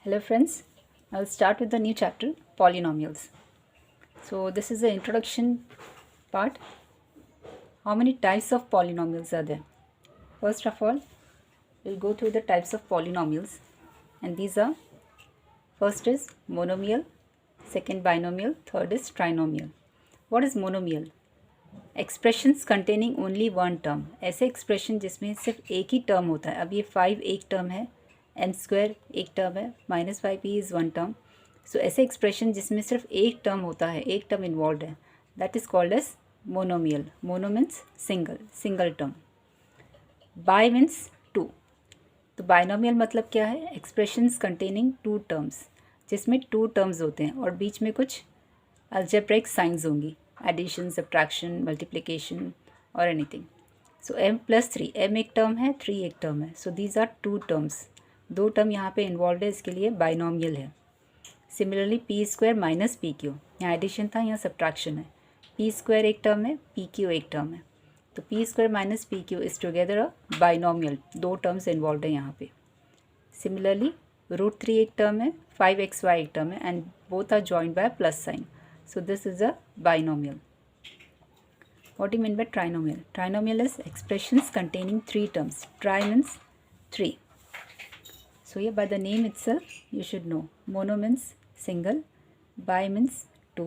Hello friends, I will start with the new chapter polynomials. So this is the introduction part. How many types of polynomials are there? First of all, we'll go through the types of polynomials, and these are: first is monomial, second binomial, third is trinomial. What is monomial? Expressions containing only one term, ऐसे expression जिसमें सिर्फ एक ही term होता है. अब ये 5 एक term है, एन स्क्वायर एक टर्म है, -5p इज़ वन टर्म. सो ऐसे एक्सप्रेशन जिसमें सिर्फ एक टर्म होता है, एक टर्म इन्वॉल्व है, that is called as monomial. Mono means single term. Bi means two. तो बाइनोमियल मतलब क्या है? एक्सप्रेशंस कंटेनिंग टू टर्म्स, जिसमें टू टर्म्स होते हैं और बीच में कुछ अलजेब्रिक साइंस होंगी, एडिशन, सब्ट्रैक्शन, मल्टीप्लिकेशन और एनीथिंग. सो m+3, m एक टर्म है, 3 एक टर्म है. So these are two terms. दो टर्म यहाँ पे इन्वॉल्व है, इसके लिए बाइनोमियल है. सिमिलरली p² - pq, यहाँ एडिशन था, यहाँ सब्ट्रैक्शन है. p² एक टर्म है, pq एक टर्म है. तो p² - pq is together a binomial. दो टर्म्स इन्वॉल्व है यहाँ पे. सिमिलरली √3 एक टर्म है, 5xy एक टर्म है, and both are joined by plus sign. So this is a binomial. What do you mean by trinomial? Trinomial is expressions containing three terms. Tri means three. So here by the name itself you should know. Mono means single, bi means two,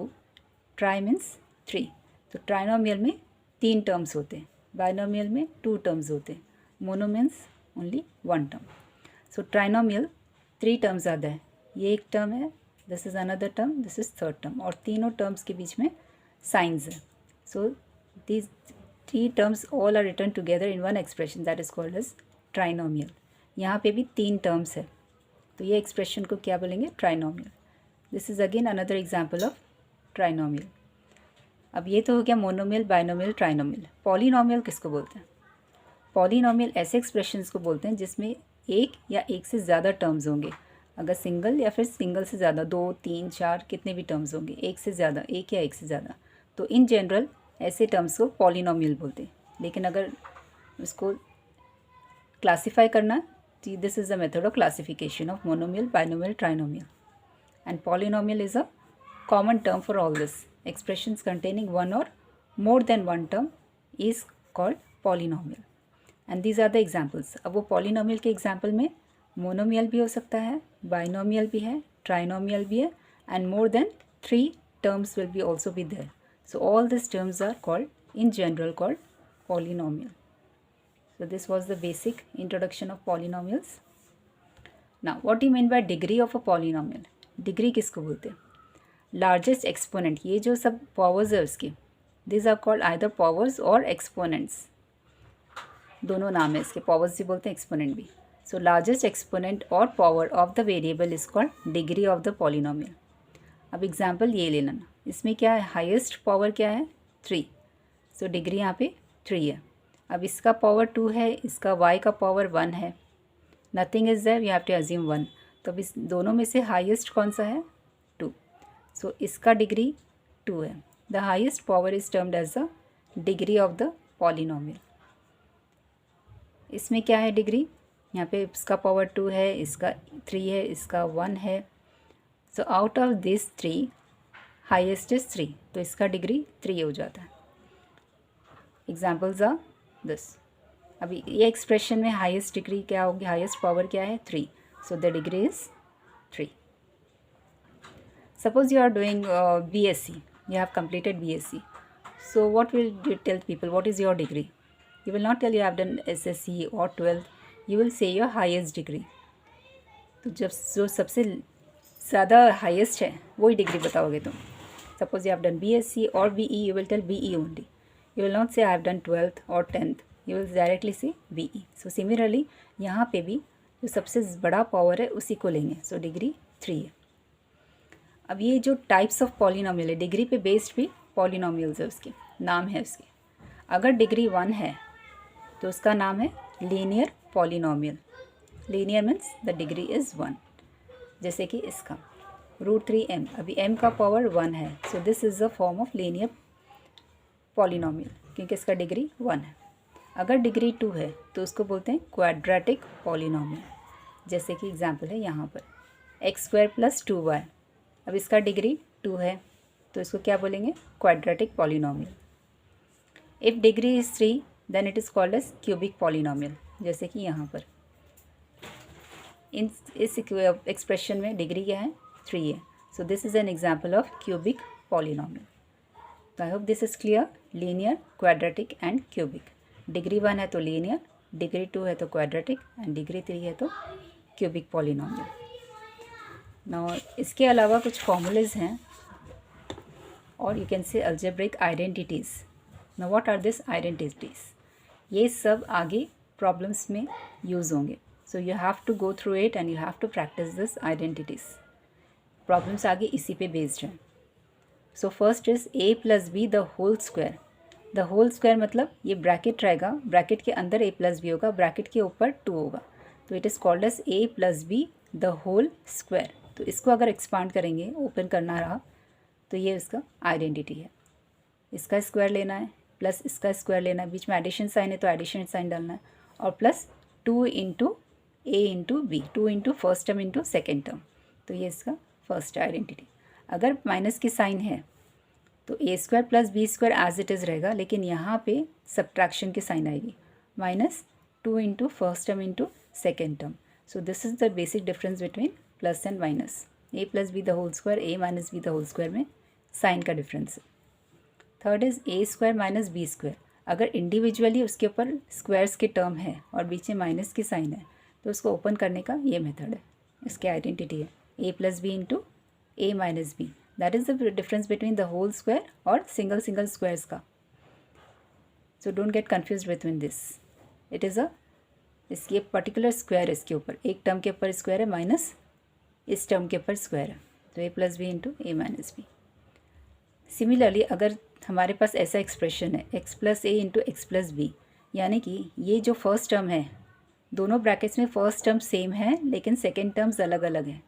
tri means three. तो trinomial में तीन terms होते हैं, binomial में two terms होते हैं, mono means only one term. So trinomial three terms are there. ये एक term है, this is another term, this is third term, और तीनों टर्म्स के बीच में साइंस है. So these three terms all are written together in one expression, that is called as trinomial. यहाँ पे भी तीन टर्म्स है, तो ये एक्सप्रेशन को क्या बोलेंगे? Trinomial. This is again another example of trinomial. अब ये तो हो गया मोनोमियल, बाइनोमियल, ट्राइनोमियल. पॉलीनोमियल किसको बोलते हैं? पॉलीनोमियल ऐसे एक्सप्रेशंस को बोलते हैं जिसमें एक या एक से ज़्यादा टर्म्स होंगे. अगर सिंगल या फिर सिंगल से ज़्यादा, 2, 3, 4 कितने भी टर्म्स होंगे, एक से ज़्यादा, एक या एक से ज़्यादा, तो इन जनरल ऐसे टर्म्स को पॉलीनोमियल बोलते हैं. लेकिन अगर उसको क्लासीफाई करना, this is the method of classification of monomial, binomial, trinomial. And polynomial is a common term for all this. Expressions containing one और more than one term is called polynomial. And these are the examples. अब वो polynomial के example में monomial भी हो सकता है, binomial भी है, ट्राइनोमियल भी है, and more than 3 terms will be also be there. So all these terms are called in general called polynomial. So this was the basic introduction of polynomials. Now what do you mean by degree of a polynomial? Degree किसको बोलते हैं? Largest exponent, ये जो सब powers है उसकी, these are called either powers or exponents. दोनों नाम है इसके, powers भी बोलते हैं, exponent भी. So largest exponent or power of the variable is called degree of the polynomial. अब एग्जाम्पल ये ले लेना, इसमें क्या है? हाईएस्ट पावर क्या है? 3. सो डिग्री यहाँ पे 3 है. अब इसका पावर 2 है, इसका y का पावर 1 है. Nothing is there, we have to assume 1. तो अब इस दोनों में से हाईएस्ट कौन सा है? 2. सो इसका डिग्री 2 है. The highest power is termed as the degree of the polynomial. इसमें क्या है डिग्री? यहाँ पे इसका पावर 2 है, इसका 3 है, इसका 1 है. So out of this 3 highest is 3, तो इसका डिग्री 3 हो जाता है. Examples are this. अभी ये एक्सप्रेशन में हाईएस्ट डिग्री क्या होगी? हाईएस्ट पावर क्या है? 3. So the degree is 3. Suppose you are doing BSc, you have completed BSc. So what will you tell people? What is your degree? You will not tell you have done SSC or 12th. You will say your highest degree. तो जब जो सबसे ज़्यादा highest है वही degree बताओगे तुम. Suppose you have done BSc और BE, you will tell BE only. You will not say I have done 12th or 10th. You will directly say BE. So similarly यहाँ पे भी जो सबसे बड़ा पावर है उसी को लेंगे. सो डिग्री 3 है. अब ये जो टाइप्स ऑफ पॉलीनोमियल है, डिग्री पे बेस्ड भी पॉलीनोमियल्स है, उसके नाम है उसके. अगर डिग्री 1 है तो उसका नाम है linear polynomial. Linear means the degree is 1. जैसे कि इसका √3m, अभी m का पावर 1 है. So this is a form of linear polynomial क्योंकि इसका डिग्री 1 है. अगर डिग्री 2 है तो उसको बोलते हैं क्वाड्रेटिक पॉलीनोमियल. जैसे कि एग्जांपल है यहाँ पर, एक्स स्क्वायर प्लस 2y। अब इसका डिग्री 2 है तो इसको क्या बोलेंगे, quadratic polynomial. If degree is 3 then it is called as cubic polynomial, जैसे कि यहाँ पर इस एक्सप्रेशन में डिग्री क्या है, 3 है। So this is an example of cubic polynomial. तो I hope this is clear. Linear, quadratic and cubic. Degree 1 है तो लीनियर, डिग्री 2 है तो क्वाड्रेटिक एंड डिग्री 3 है तो क्यूबिक पॉलिनोमियल। नाउ इसके अलावा कुछ फॉर्मूलेज हैं और you can say algebraic identities. Now what are this identities? ये सब आगे प्रॉब्लम्स में यूज़ होंगे, so you have to go through it and you have to practise this identities. Problems आगे इसी पे बेस्ड हैं। So first is a plus B the whole square. The whole square मतलब ये ब्रैकेट रहेगा, bracket के अंदर a प्लस बी होगा, ब्रैकेट के ऊपर 2 होगा, तो it is called as a plus B the whole square. तो इसको अगर एक्सपांड करेंगे, ओपन करना रहा, तो ये इसका आइडेंटिटी है। इसका स्क्वायर लेना है प्लस इसका स्क्वायर लेना है, बीच में एडिशन साइन है तो एडिशन साइन डालना है, और plus 2 into A into B, 2 into first term into second term, तो ये इसका फर्स्ट आइडेंटिटी। अगर माइनस की साइन है तो A square plus B square as it is रहेगा, लेकिन यहाँ पे सब्ट्रैक्शन की साइन आएगी, minus 2 into first term into second term. So this is the basic difference between plus and minus. A plus B the whole square, A minus B the whole square में sign का difference है। Third is A square minus B square. अगर individually उसके ऊपर squares के term है और बीच में माइनस की साइन है तो उसको ओपन करने का ये मेथड है, इसकी आइडेंटिटी है A plus B into A minus B. That is the difference between the whole square और सिंगल सिंगल स्क्वायर्स का। So don't get confuse between this. It is इसकी एक पर्टिकुलर स्क्वायर है, इसके ऊपर एक टर्म के ऊपर स्क्वायर है, माइनस इस टर्म के ऊपर स्क्वायर है, तो ए plus B into A minus B. Similarly अगर हमारे पास ऐसा एक्सप्रेशन है एक्स प्लस ए इंटू एक्स प्लस बी, यानी कि ये जो फर्स्ट टर्म है, दोनों ब्रैकेट्स में फर्स्ट टर्म सेम है लेकिन सेकेंड टर्म्स अलग अलग हैं,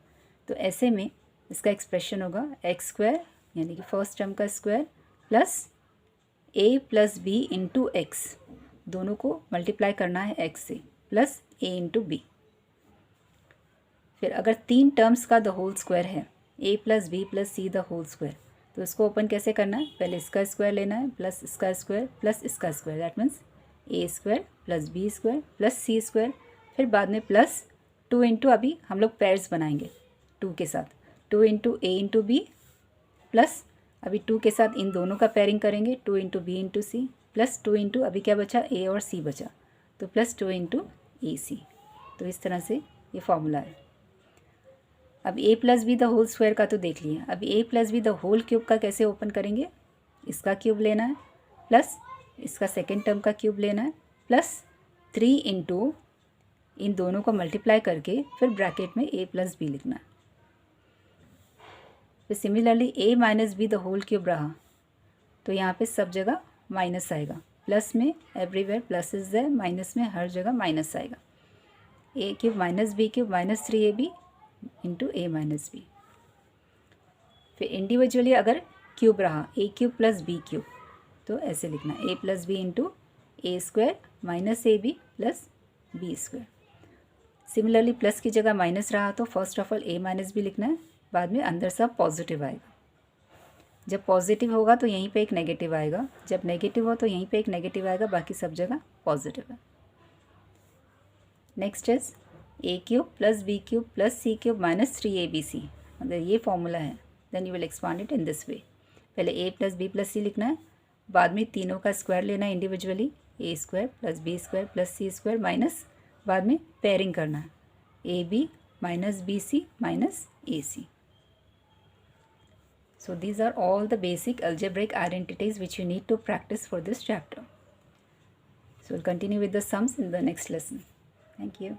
तो ऐसे में इसका एक्सप्रेशन होगा एक्स स्क्वायर यानी कि फर्स्ट टर्म का स्क्वायर प्लस ए प्लस बी इंटू एक्स, दोनों को मल्टीप्लाई करना है एक्स से, प्लस ए इंटू बी। फिर अगर 3 टर्म्स का द होल स्क्वायर है, A plus B plus C the whole square, तो इसको ओपन कैसे करना है, पहले इसका स्क्वायर लेना है प्लस इसका स्क्वायर प्लस इसका square, that means A square plus B square plus C square, फिर बाद में प्लस 2 इंटू, अभी हम लोग पेयर्स बनाएंगे 2 के साथ, 2 into A into B plus अभी 2 के साथ इन दोनों का पेयरिंग करेंगे, 2 into B into C plus 2 into अभी क्या बचा, ए और सी बचा, तो प्लस 2 इंटू ए सी। तो इस तरह से ये फॉर्मूला है। अब A plus B the whole square का तो देख लिया, अब A plus B the whole cube का कैसे ओपन करेंगे, इसका क्यूब लेना है प्लस इसका सेकेंड टर्म का क्यूब लेना है प्लस 3 इंटू इन दोनों को मल्टीप्लाई करके फिर ब्रैकेट में ए प्लस बी लिखना है। फिर similarly A minus B the whole cube रहा तो यहाँ पे सब जगह माइनस आएगा, प्लस में everywhere plus is there, minus में हर जगह माइनस आएगा। A cube minus B cube minus 3ab into A minus B. फिर इंडिविजुअली अगर क्यूब रहा A cube plus B cube, तो ऐसे लिखना है A plus B into A square minus A B plus B square. Similarly plus की जगह minus रहा तो first of all A minus B लिखना है, बाद में अंदर सब पॉजिटिव आएगा। जब पॉजिटिव होगा तो यहीं पे एक नेगेटिव आएगा, जब नेगेटिव हो तो यहीं पे एक नेगेटिव आएगा, बाकी सब जगह पॉजिटिव है। Next is A cube plus B cube plus C cube minus 3abc। अगर ये फॉर्मूला है then you will expand it in this way. पहले A plus B plus C लिखना है, बाद में तीनों का स्क्वायर लेना है individually, A square plus B square plus C square minus बाद में पेयरिंग करना है A B minus B C minus A C. So these are all the basic algebraic identities which you need to practice for this chapter. So we'll continue with the sums in the next lesson. Thank you.